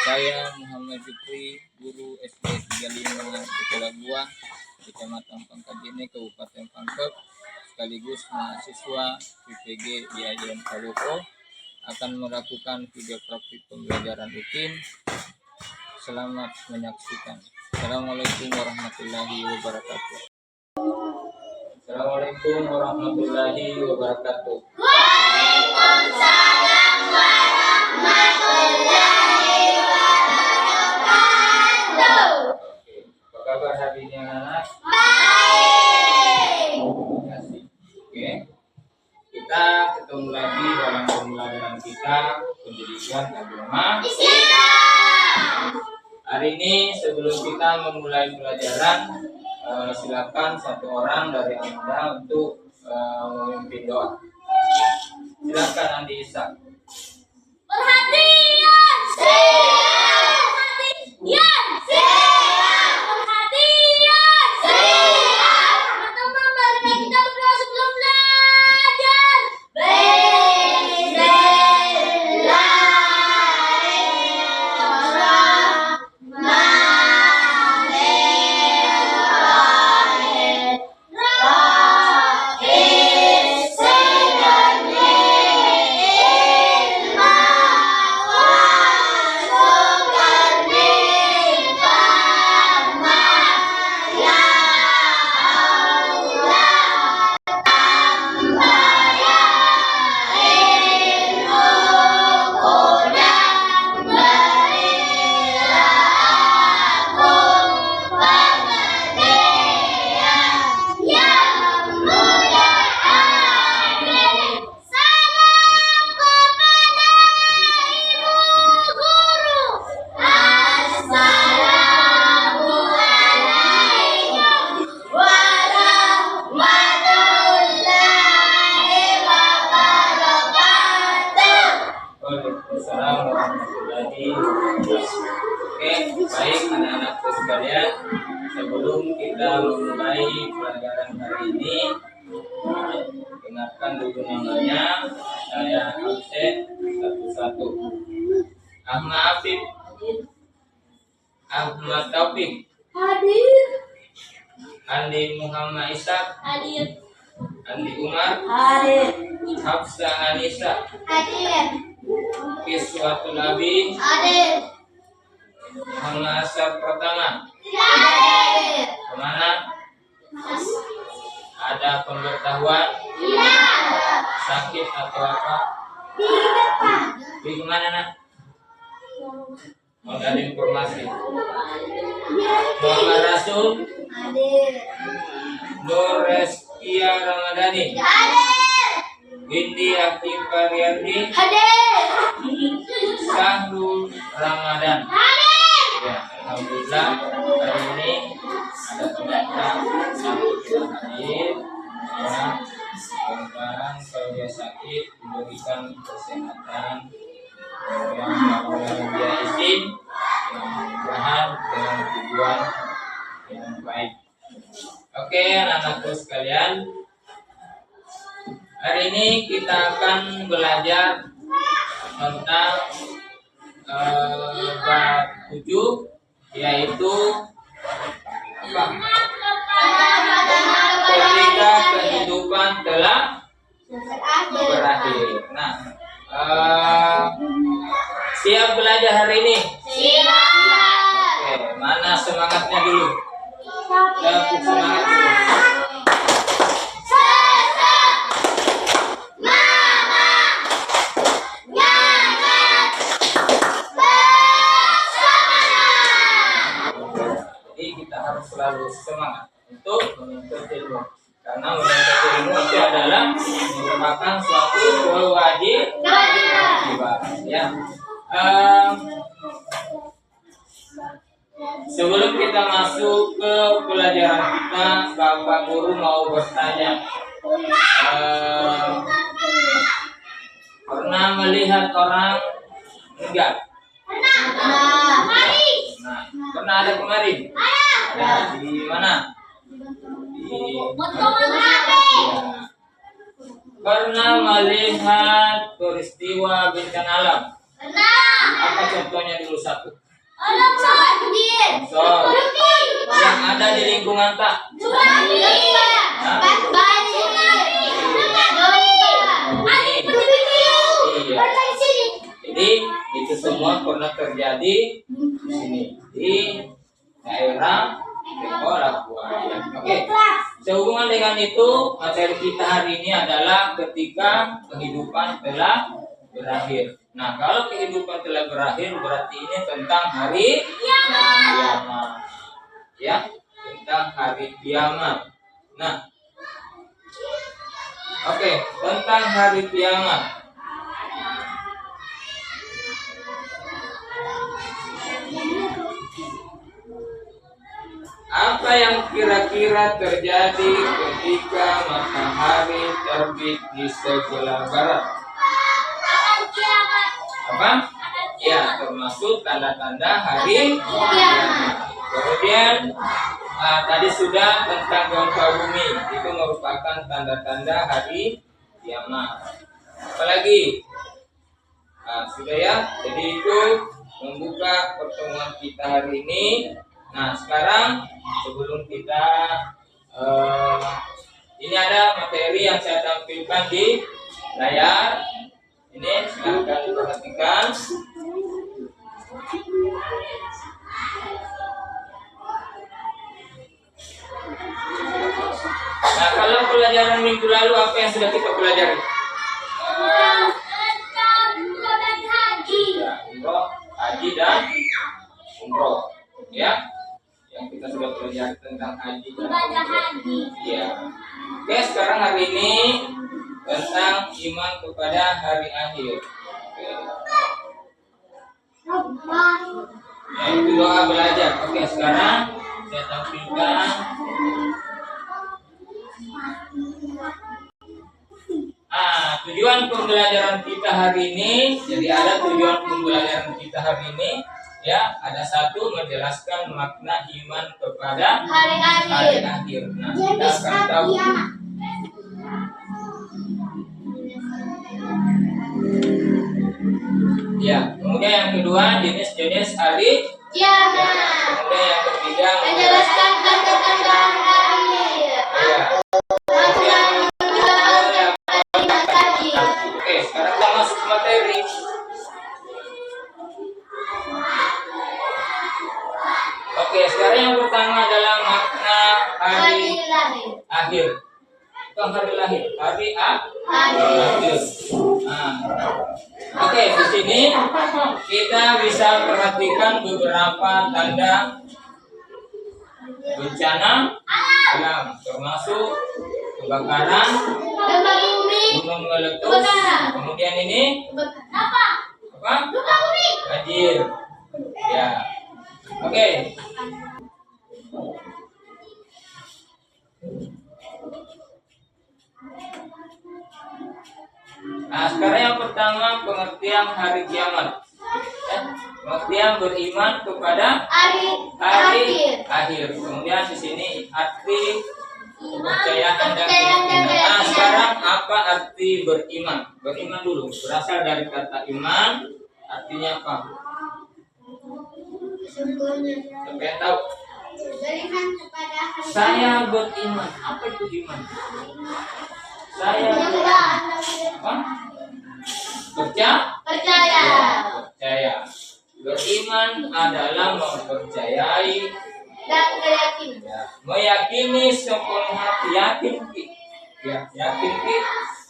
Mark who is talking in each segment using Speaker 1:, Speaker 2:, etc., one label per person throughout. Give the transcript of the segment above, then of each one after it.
Speaker 1: Saya Muhammad Jupri, guru SD 35 Sekolah Buah, Kecamatan Pangkajene, Kabupaten Pangkep, sekaligus mahasiswa IPG IAIN Palopo, akan melakukan video praktik pembelajaran rutin. Selamat menyaksikan. Assalamualaikum warahmatullahi wabarakatuh. Assalamualaikum warahmatullahi wabarakatuh.
Speaker 2: Waalaikumsalam warahmatullahi wabarakatuh.
Speaker 1: Apa kabar hari ini anak-anak?
Speaker 2: Baik.
Speaker 1: Terima kasih. Oke. Kita ketemu lagi dalam pembelajaran kita pendidikan agama
Speaker 2: Islam.
Speaker 1: Hari ini sebelum kita memulai pelajaran, silakan satu orang dari Anda untuk memimpin doa. Silakan Andi Isa.
Speaker 2: Perhatian, siap. Perhatian, siap. Perhatian, siap. Teman-teman, mari kita berdoa sebelum belajar.
Speaker 1: Oke, baik anak-anakku sekalian, sebelum kita memulai pelajaran hari ini, dengarkan dulu namanya. Saya absen satu-satu. Ahmad Afif, Ahmad Taufik,
Speaker 2: Hadir.
Speaker 1: Andi Muhammad Ishak,
Speaker 2: Hadir.
Speaker 1: Andi Umar,
Speaker 2: Hadir.
Speaker 1: Hafsah Anissa,
Speaker 2: Hadir.
Speaker 1: Kiswatul Abi,
Speaker 2: Hadir.
Speaker 1: Muhammad Asaf Pratama.
Speaker 2: Hadir.
Speaker 1: Kemana? Ada pemberitahuan?
Speaker 2: Iya.
Speaker 1: Sakit atau apa?
Speaker 2: Di depan.
Speaker 1: Di kemana nak? Mau ada informasi? Muhammad Rasul,
Speaker 2: Hadir.
Speaker 1: Nur Reskia Ramadhani,
Speaker 2: Hadir.
Speaker 1: Windy Aktif Ariandi,
Speaker 2: Hadir.
Speaker 1: Sahrul Ramadan.
Speaker 2: Hadir.
Speaker 1: Ya, alhamdulillah hari ini ada peserta sakit yang hadir. Ya, mudah-mudahan kalau dia sakit diberikan kesehatan yang dia izin, yang mudah-mudahan dengan tujuan yang baik. Oke, anak-anakku sekalian, hari ini kita akan belajar tentang bab 7, yaitu apa? Ketika kehidupan telah berakhir. Nah, siap belajar hari ini?
Speaker 2: Siap.
Speaker 1: Oke, mana semangatnya dulu? Tepuk semangat dulu. Jadi kita harus selalu semangat untuk menuntut ilmu, karena menuntut ilmu itu adalah merupakan suatu kewajiban. Ya. Sebelum kita masuk ke pelajaran kita, Bapak Guru mau bertanya, pernah melihat orang enggak? Nah, pernah ada kemarin? Ada di mana? Di Pernah melihat peristiwa bencana alam?
Speaker 2: Pernah.
Speaker 1: Apa contohnya dulu satu?
Speaker 2: Longsor.
Speaker 1: Longsor. Yang ada di lingkungan tak?
Speaker 2: Tsunami. Banjir.
Speaker 1: Iya. Jadi itu semua pernah terjadi di sini di daerah Tengkorak Buaya. Oke. Sehubungan dengan itu, materi kita hari ini adalah ketika kehidupan telah berakhir. Nah, kalau kehidupan telah berakhir berarti ini tentang hari kiamat. Ya, tentang hari kiamat. Nah, oke, tentang hari kiamat. Apa yang kira-kira terjadi ketika matahari terbit di sebelah barat? Apa? Ya, termasuk tanda-tanda hari kiamat. Kemudian tadi sudah tentang gempa bumi, itu merupakan tanda-tanda hari kiamat. Apalagi? Sudah ya. Jadi itu membuka pertemuan kita hari ini. Nah, sekarang sebelum kita ini ada materi yang saya tampilkan di layar. Ini silakan diperhatikan. Nah, kalau pelajaran minggu lalu apa yang sudah kita pelajari? Ya, umroh, haji dan umroh. Ya, yang kita sudah pelajari tentang haji dan umroh. Ya. Oke, sekarang hari ini tentang iman kepada hari akhir. Ya, itu doa belajar. Oke, sekarang saya tampilkan. Tujuan pembelajaran kita hari ini. Jadi ada tujuan pembelajaran kita hari ini. Ya, ada satu, menjelaskan makna iman kepada hari akhir. Nah, kita akan tahu. Ya, kemudian yang kedua jenis-jenis hari kiamat. Kemudian yang ketiga
Speaker 2: menjelaskan tanda-tanda hari.
Speaker 1: Ya. Kemudian oke, sekarang kita masuk ke materi. Oke, sekarang yang pertama adalah makna hari akhir. Bukan hari lahir, hari akhir. Oke, di sini kita bisa perhatikan beberapa tanda bencana alam, termasuk kebakaran, gunung meletus, kemudian ini apa? Banjir. Ya. Oke. Nah, sekarang yang pertama pengertian hari kiamat. Pengertian beriman kepada hari akhir. Kemudian di sini arti kepercayaan dan keyakinan. Nah, sekarang apa arti beriman? Beriman dulu. Berasal dari kata iman. Artinya apa? Siapa yang tahu?
Speaker 2: Beriman kepada hari
Speaker 1: Saya beriman. Apa itu iman? Saya apa?
Speaker 2: percaya.
Speaker 1: Beriman adalah mempercayai
Speaker 2: Dan keyakinan.
Speaker 1: ya, meyakini sepenuh hati, yakin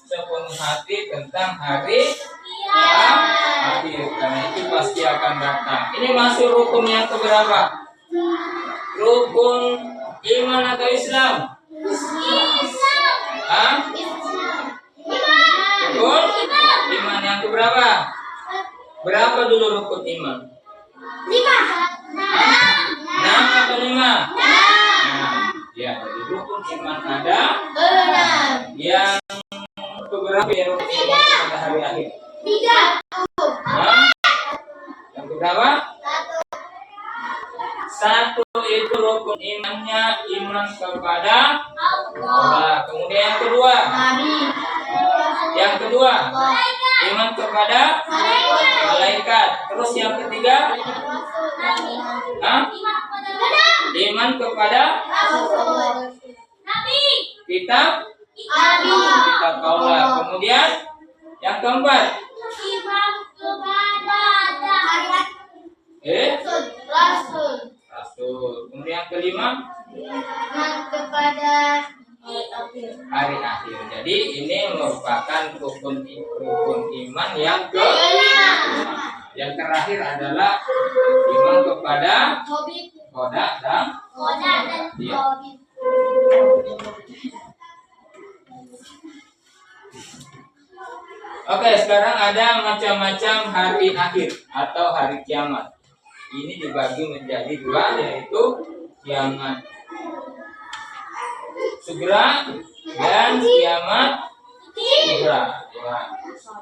Speaker 1: sepenuh hati tentang hari akhir, karena itu pasti akan datang. Ini masuk rukun yang keberapa? Rukun iman atau Islam? Rukun iman yang keberapa? Berapa dulu rukun iman?
Speaker 2: 5.
Speaker 1: 6 atau 5? 6. Ya, jadi rukun iman ada
Speaker 2: 6.
Speaker 1: yang keberapa ya rukun iman pada hari akhir?
Speaker 2: 3.
Speaker 1: Yang keberapa? 1 itu rukun imannya iman kepada Allah. Kemudian yang kedua, iman kepada malaikat. Terus yang ketiga, Hah? Iman kepada kitab kitab Taurat. Kemudian yang keempat,
Speaker 2: Rasul.
Speaker 1: Rasul. Kemudian yang kelima,
Speaker 2: Iman kepada
Speaker 1: hari akhir. Jadi ini merupakan rukun iman yang
Speaker 2: kelima.
Speaker 1: yang terakhir adalah iman kepada Qada dan Dia. Oke, sekarang ada macam-macam hari akhir atau hari kiamat. Ini dibagi menjadi dua, yaitu kiamat sugra dan kiamat sugra. Ya.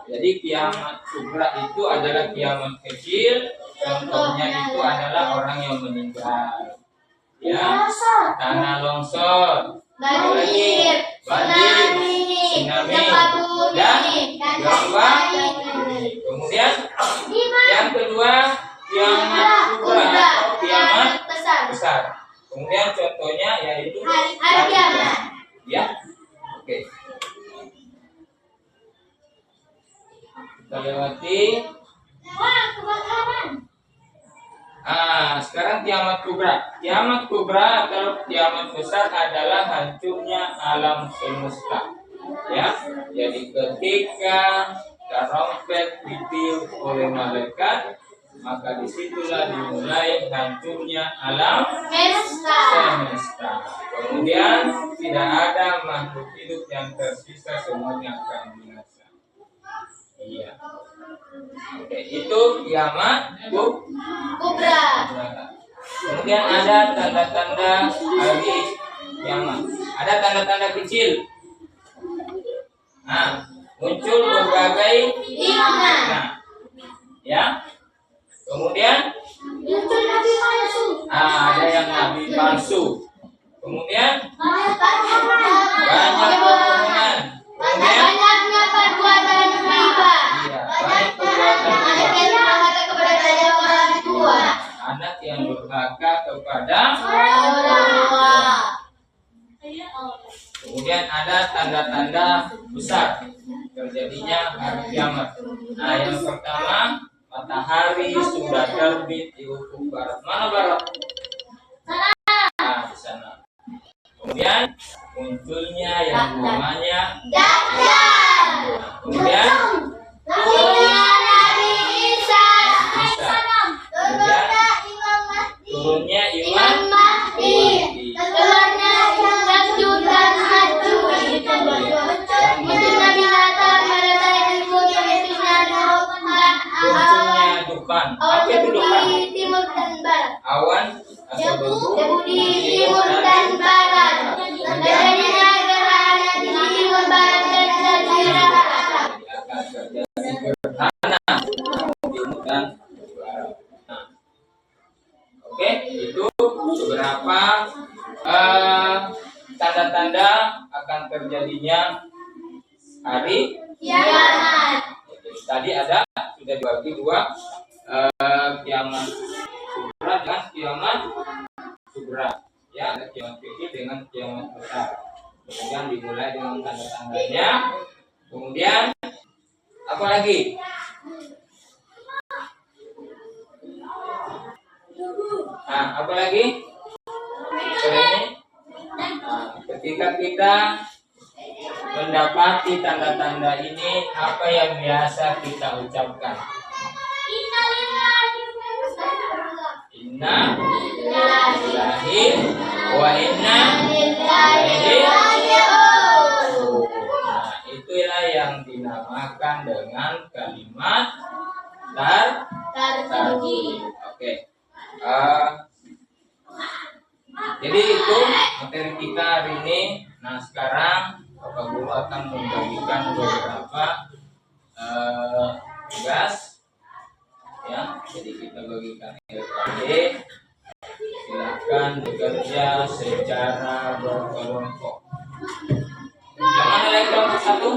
Speaker 1: Jadi kiamat sugra itu adalah kiamat kecil. Contohnya itu adalah orang yang meninggal, ya, tanah longsor, banjir, tsunami, dan gempa. Kemudian yang kedua kiamat sugra atau kiamat besar. Kemudian contohnya yaitu
Speaker 2: Hari kiamat.
Speaker 1: Ya, oke. Kita lewati. Sekarang kiamat kubra. Kiamat kubra atau kiamat besar adalah hancurnya alam semesta. Ya, jadi ketika trompet ditiup oleh malaikat, maka disitulah dimulai hancurnya alam semesta. Kemudian tidak ada makhluk hidup yang tersisa, semuanya akan binasa. Iya. Oke, itu kiamat
Speaker 2: kubra.
Speaker 1: Kemudian ada tanda-tanda hari kiamat. Ada tanda-tanda kecil. Muncul berbagai fitnah. Ya. Kemudian
Speaker 2: Muncul nabi palsu.
Speaker 1: ada yang nabi palsu. Kemudian
Speaker 2: Banyak
Speaker 1: kerumunan. Kemudian
Speaker 2: banyaknya perbuatan riba.
Speaker 1: banyak perbuatan riba. Anak yang durhaka kepada
Speaker 2: Orang tua.
Speaker 1: Kemudian ada tanda-tanda besar terjadinya hari kiamat. Yang pertama, matahari sudah terbit di ufuk barat. Mana barat? Di sana. Kemudian munculnya yang namanya
Speaker 2: Dajjal.
Speaker 1: kemudian
Speaker 2: Turunnya Nabi Isa.
Speaker 1: turunnya
Speaker 2: Imam
Speaker 1: Imam
Speaker 2: Mahdi. Keluarnya Ya'juj dan Ma'juj. Munculnya binatang pada saat munculnya
Speaker 1: munculnya Dukhan. Apa itu Dukhan?
Speaker 2: di timur dan barat.
Speaker 1: Awan atau
Speaker 2: Debu di timur dan barat. Terjadinya gerhana di timur barat dan jazirah Arab.
Speaker 1: akan terjadi gerhana timur dan barat. Oke, itu beberapa tanda-tanda akan terjadinya hari
Speaker 2: Kiamat.
Speaker 1: Tadi ada sudah dibagi dua, kiamat sugra dan kiamat sugra. Ya, ada kiamat kecil dengan kiamat besar. Kemudian dimulai dengan tanda-tandanya. Kemudian apa lagi? Apa lagi? Ketika kita mendapati tanda-tanda ini, apa yang biasa kita ucapkan? Inna lillahi wa inna ilaihi raji'un. Itulah yang dinamakan dengan kalimat tarjih. Oke. Jadi itu materi kita hari ini. Nah, sekarang Bapak Guru akan membagikan beberapa tugas, ya. Jadi kita bagikan LKD. Silakan bekerja secara berkelompok. Yang mana lagi kelompok satu?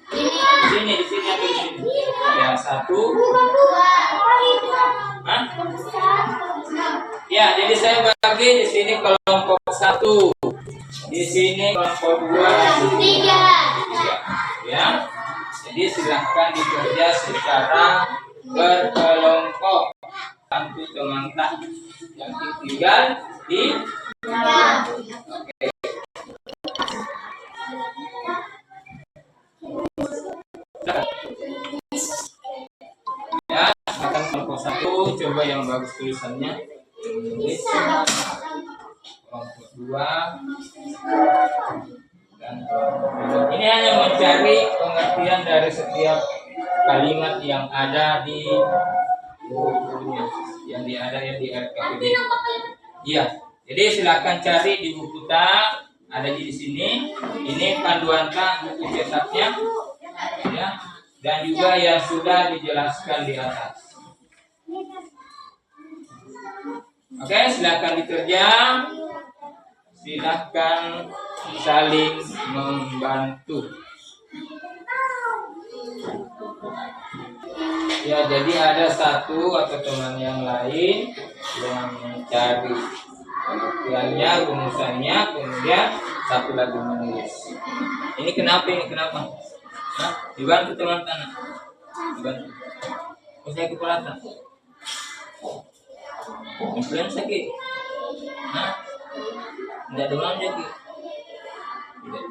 Speaker 1: Di sini atau di sini? Ya, satu. Ya, jadi saya bagi di sini kelompok 1. Di sini kelompok 2 dan 3. Ya. Jadi silahkan dikerja secara berkelompok. Satu teman tak yang tinggal di ya, akan kelompok 1 coba yang bagus tulisannya. Menulis kelompok 2 dan kelompok 3. Ini hanya mencari pengertian dari setiap kalimat yang ada di bukunya, yang ada di RKPD. Iya, jadi silakan cari di buku tak, ada di sini. Ini panduan tak buku cetaknya, ya, dan juga yang sudah dijelaskan di atas. Oke, silakan dikerja. Silakan saling membantu. Ya, jadi ada satu atau teman yang lain yang mencari pengertiannya, rumusannya, kemudian satu lagi menulis. Ini kenapa? Nah, dibantu teman-teman. Dibantu. Saya kepala tak? Influenza sakit? Hah? Tidak demam jadi? Tidak.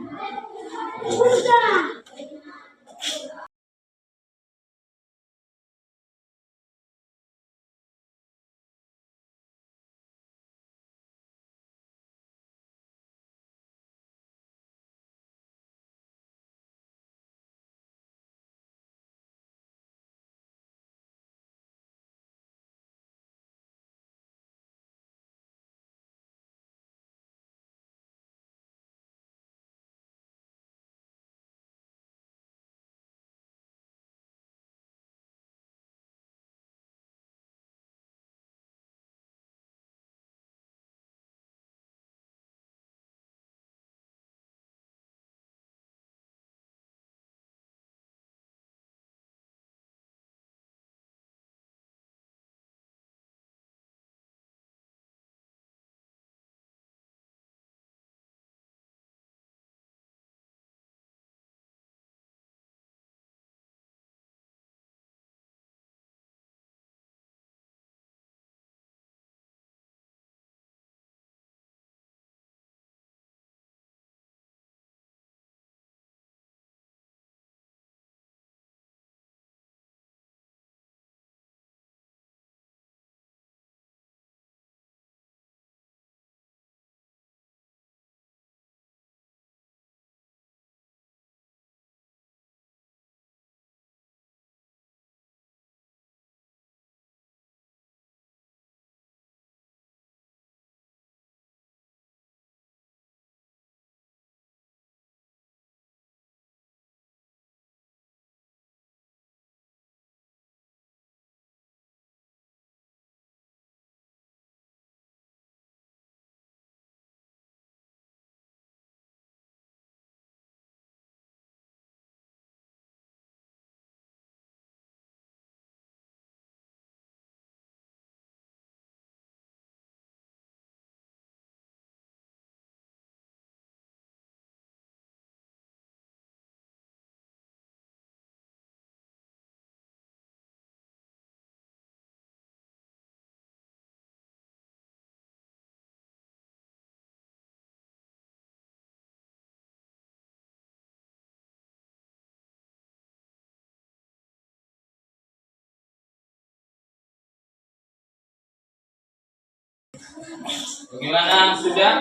Speaker 1: Bagaimana sudah?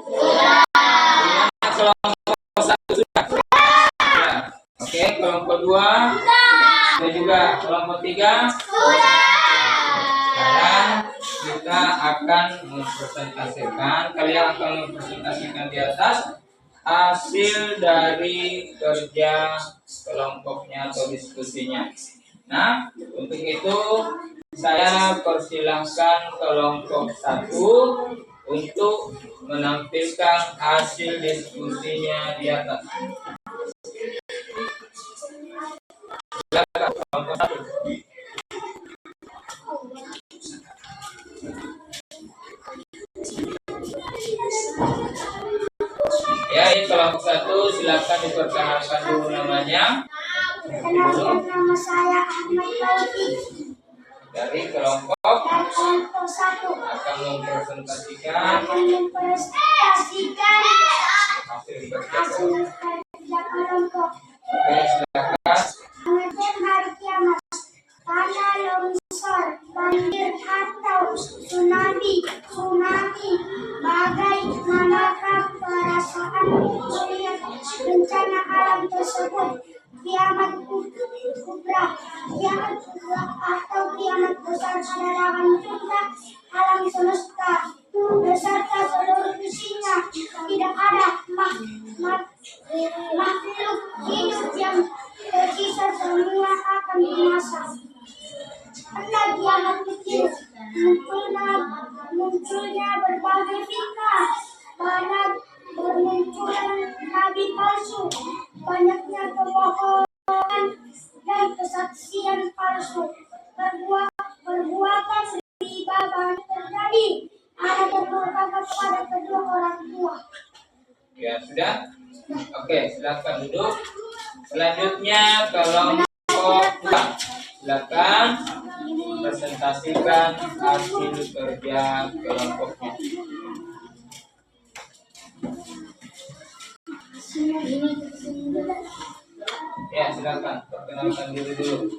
Speaker 1: Bagaimana kelompok 1 sudah? Ya. Oke, kelompok 2 dan juga kelompok 3. Sekarang kita akan mempresentasikan, kalian akan mempresentasikan di atas hasil dari kerja kelompoknya atau diskusinya. Nah, untuk itu saya persilahkan kelompok 1 untuk menampilkan hasil diskusinya di atas. Silakan kelompok 1. silakan diperkenalkan dulu namanya.
Speaker 2: Kenalkan nama saya Ahmad Taufik
Speaker 1: Dari kelompok
Speaker 2: dari kelompok 1
Speaker 1: akan mempresentasikan hasil kerja.
Speaker 2: hasil kerja kelompok.
Speaker 1: Oke, silakan.
Speaker 2: Mengejar hari kiamat, tanah longsor, banjir atau tsunami, bagaimanakah perasaan melihat bencana alam tersebut? Kiamat kubra atau kiamat besar adalah hancurnya alam semesta beserta seluruh isinya. Tidak ada makhluk hidup yang tersisa, semua akan binasa. Karena kiamat kecil munculnya berbagai fitnah, banyak bermunculan nabi palsu, banyaknya kebohongan dan kesaksian palsu, perbuatan riba banyak terjadi, ada durhaka kepada kedua orang tua.
Speaker 1: Ya, sudah? Oke, silakan duduk. Selanjutnya kelompok 2. Silakan presentasikan hasil kerja kelompoknya. Ya, silakan perkenalkan diri dulu.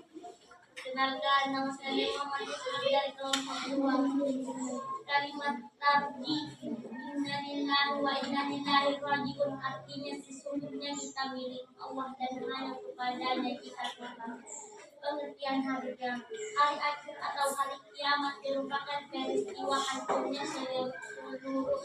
Speaker 2: Kenalkan, nama saya Muhammad Yusuf dari kelompok 2. Kalimat tadi innalillahi wa inna ilaihi rajiun artinya sesungguhnya kita milik Allah dan hanya kepadanya kita kembali. Pengertian hari kiamat. Hari akhir atau hari kiamat merupakan peristiwa hancurnya seluruh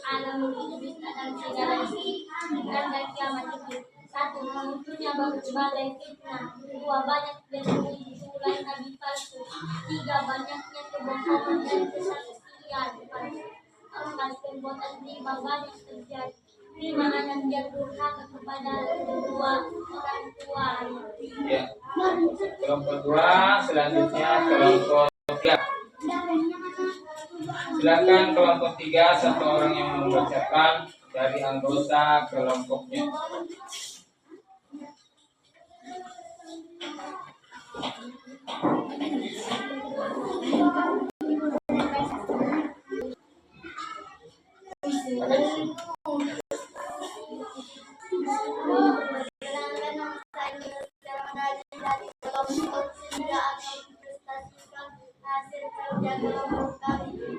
Speaker 2: alam hidup dan segala isi. Tanda kiamat itu: 1. Munculnya berbagai fitnah. 2. Banyak bermunculan nabi palsu. 3. Banyaknya kebohongan dan kesaksian palsu. 4. Perbuatan riba banyak terjadi. 5. Anak yang durhaka kepada kedua orang tua.
Speaker 1: Ya. Kelompok 2, selanjutnya kelompok 3. Silakan kelompok 3, satu orang yang membacakan dari anggota kelompoknya.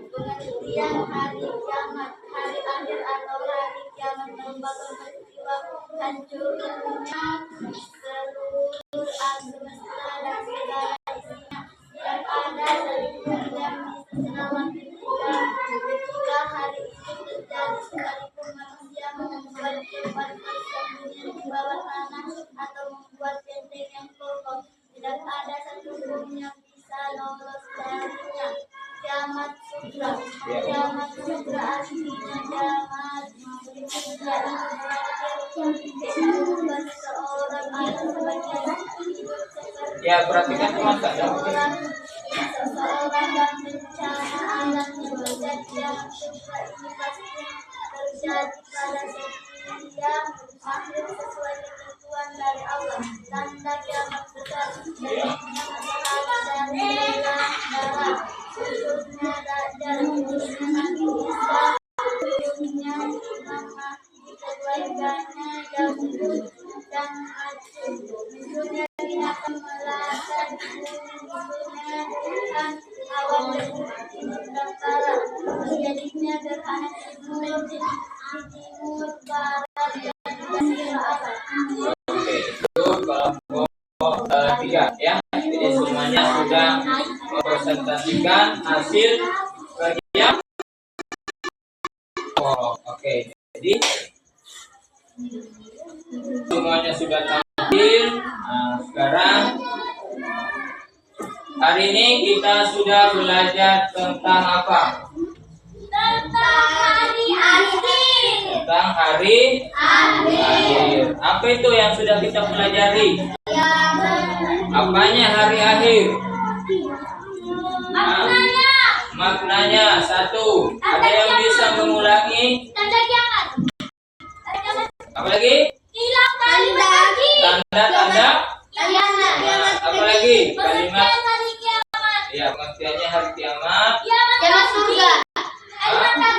Speaker 2: Pengertian hari kiamat. Hari akhir atau hari kiamat merupakan peristiwa hancurnya seluruh alam semesta dan segala isinya. Tidak ada satupun yang bisa selamat ketika hari itu terjadi, sekalipun manusia membuat tempat persembunyian di bawah tanah atau membuat benteng yang kokoh. Tidak ada satupun yang bisa lolos darinya. Kiamat sutra. Kiamat sutra artinya kiamat sutra bukan seseorang atau sebagian hidup seperti
Speaker 1: Ya, perhatikan teman saya.
Speaker 2: seseorang dan bencana alam yang terjadi. Kiamat sutra ini pasti terjadi pada setiap makhluk sesuai ketentuan dari Allah. Tanda kiamat besar jadinya matahari dan darah, sujudnya dajjal, turunnya Nabi Isa, turunnya Imamah, keluarganya Yahud dan Majus, munculnya binatang melata di bumi, munculnya Tuhan awan dan barat, terjadinya gerhana di timur barat dan jazirah Arab.
Speaker 1: Oke, itu kelompok 3 ya. Jadi semuanya sudah mempresentasikan hasil kerja. Oke. Jadi semuanya sudah tampil. Nah, sekarang hari ini kita sudah belajar tentang apa?
Speaker 2: Tentang hari akhir.
Speaker 1: Tentang hari akhir. Apa itu yang sudah kita pelajari? Apanya hari akhir? Maknanya 1. Ada yang bisa mengulangi?
Speaker 2: Tanda kiamat.
Speaker 1: Apa lagi?
Speaker 2: Hilangkan
Speaker 1: Tanda-tanda. Apa lagi? Kalimat.
Speaker 2: hari kiamat.
Speaker 1: Ya, pengertiannya hari kiamat.
Speaker 2: Kiamat surga.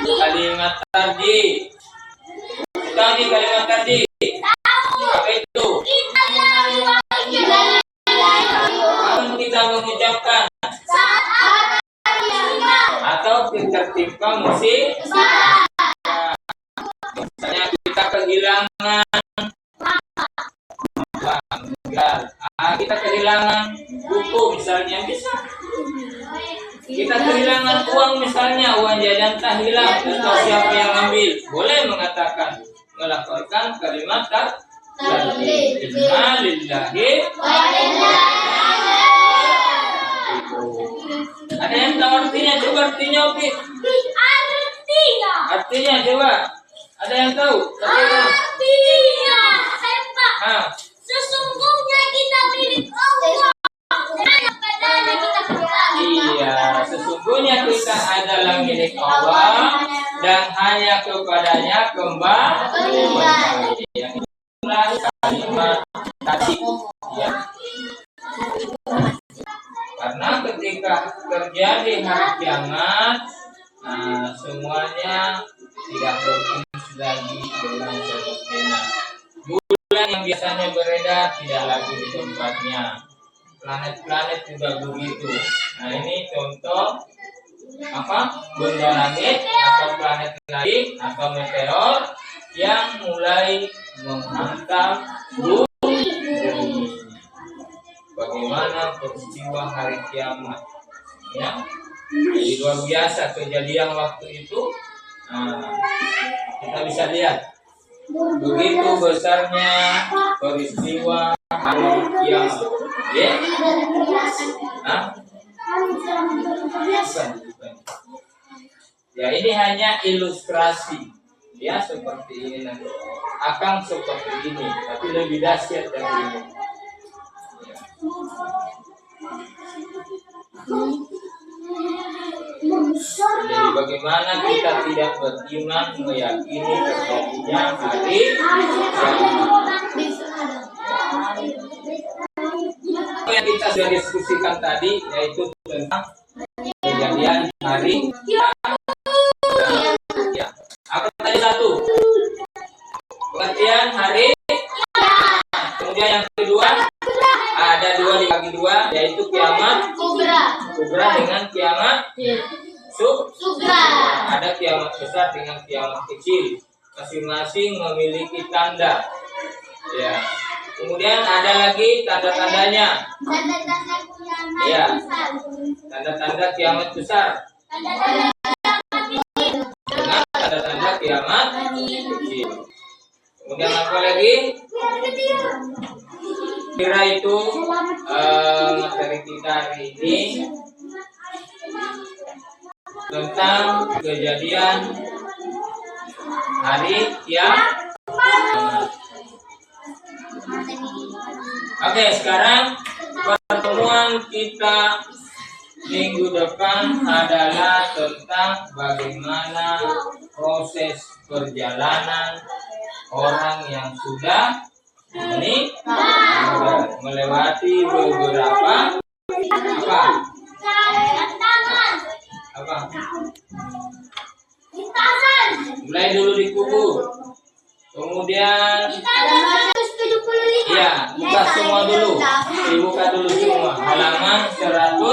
Speaker 1: Kalimat tarji. Tahu nih kalimat tarji? Apa itu? Kapan kita mengucapkan atau ditertibkan musik? Misalnya kita kehilangan kita kehilangan buku misalnya, bisa. Kita kehilangan uang misalnya, uang jajan tak hilang atau siapa yang ambil, boleh mengatakan melakukan kalimat tarji. Innalillahi. Ada yang tahu artinya? Coba artinya, Opi. Artinya coba. Ada yang tahu?
Speaker 2: Artinya, saya Pak. Sesungguhnya kita milik Allah. Hanya padanya kita kembali.
Speaker 1: Iya, sesungguhnya kita adalah milik Allah dan hanya kepadanya kembali. Yang itulah kalimat tadi. Ya. Karena ketika terjadi hari kiamat, semuanya tidak berfungsi lagi dengan semestinya. Bulan yang biasanya beredar tidak lagi di tempatnya. Planet-planet juga begitu. Nah, ini contoh apa? Benda langit atau planet lain atau meteor yang mulai menghantam bumi. Bagaimana peristiwa hari kiamat? Ya, jadi luar biasa kejadian waktu itu. Kita bisa lihat begitu besarnya peristiwa hari kiamat. Ya, bukan. Ya, ini hanya ilustrasi. Ya, seperti ini nanti. Akan seperti ini, tapi lebih dahsyat dari ini. Jadi bagaimana kita tidak beriman meyakini terjadinya hari kiamat? Apa yang kita sudah diskusikan tadi yaitu tentang kejadian hari kiamat. Apa tadi satu? Pengertian hari. Kemudian yang kedua ada dua dibagi dua yaitu kiamat kubra dengan kiamat sugra. Ada kiamat besar dengan kiamat kecil, masing-masing memiliki tanda. Ya. Kemudian ada lagi tanda-tandanya. Ya. Tanda-tanda kiamat besar. Dengan tanda-tanda kiamat kecil. Kemudian apa lagi? Kira itu materi kita hari ini tentang kejadian hari kiamat. Oke, sekarang pertemuan kita minggu depan adalah tentang bagaimana proses perjalanan orang yang sudah melewati beberapa apa? Mulai dulu dikubur, kemudian ya buka semua dulu, dibuka dulu semua halaman 175.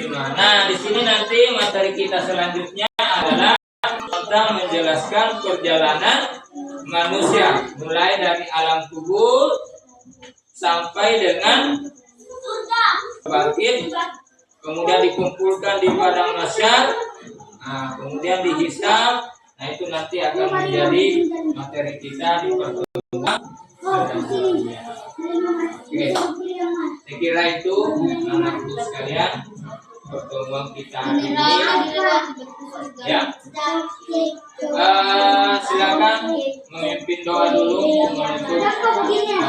Speaker 1: Nah, di sini nanti materi kita selanjutnya adalah tentang menjelaskan perjalanan manusia mulai dari alam kubur sampai dengan bangkit, kemudian dikumpulkan di padang mahsyar, kemudian dihisab. Nah, itu nanti akan menjadi materi kita di pertemuan selanjutnya. Oke, saya kira itu anak-anak sekalian pertemuan kita hari ini. Ya, silakan memimpin doa dulu menutup doa kita.